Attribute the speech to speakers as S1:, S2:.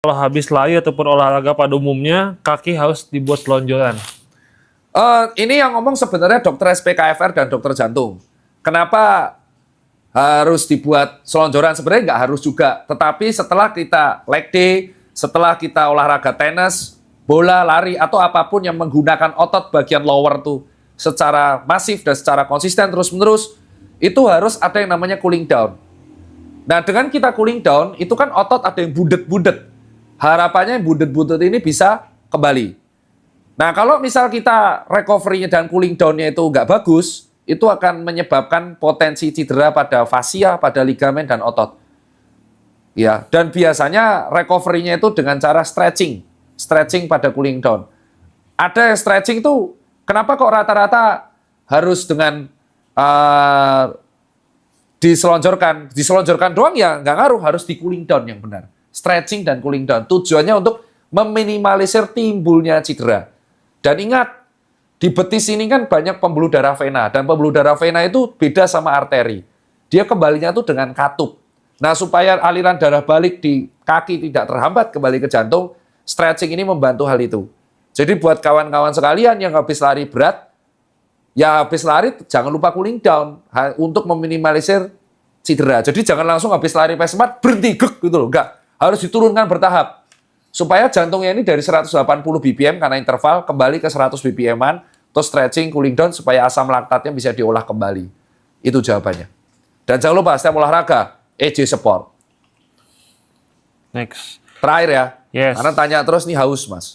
S1: Kalau habis lari ataupun olahraga pada umumnya, kaki harus dibuat selonjoran.
S2: Ini yang ngomong sebenarnya dokter SPKFR dan dokter jantung. Kenapa harus dibuat selonjoran? Sebenarnya nggak harus juga. Tetapi setelah kita leg day, setelah kita olahraga tenis, bola, lari, atau apapun yang menggunakan otot bagian lower tuh secara masif dan secara konsisten terus-menerus, itu harus ada yang namanya cooling down. Nah, dengan kita cooling down, itu kan otot ada yang budet-budet. Harapannya yang budet-budet ini bisa kembali. Nah, kalau misal kita recovery-nya dan cooling down-nya itu nggak bagus, itu akan menyebabkan potensi cedera pada fascia, pada ligamen, dan otot. Ya, dan biasanya recovery-nya itu dengan cara stretching. Stretching pada cooling down. Ada stretching itu, kenapa kok rata-rata harus dengan diselonjorkan? Diselonjorkan doang ya nggak ngaruh, harus di cooling down yang benar. Stretching dan cooling down. Tujuannya untuk meminimalisir timbulnya cedera. Dan ingat, di betis ini kan banyak pembuluh darah vena. Dan pembuluh darah vena itu beda sama arteri. Dia kembalinya tuh dengan katup. Nah, supaya aliran darah balik di kaki tidak terhambat kembali ke jantung, stretching ini membantu hal itu. Jadi buat kawan-kawan sekalian yang habis lari berat, ya habis lari jangan lupa cooling down untuk meminimalisir cedera. Jadi jangan langsung habis lari pesmat berhenti gitu loh, enggak. Harus diturunkan bertahap. Supaya jantungnya ini dari 180 BPM karena interval kembali ke 100 BPM-an, terus stretching, cooling down supaya asam laktatnya bisa diolah kembali. Itu jawabannya. Dan jangan lupa setiap olahraga EJ support.
S1: Next.
S2: Terakhir ya.
S1: Yes.
S2: Karena tanya terus nih haus, Mas.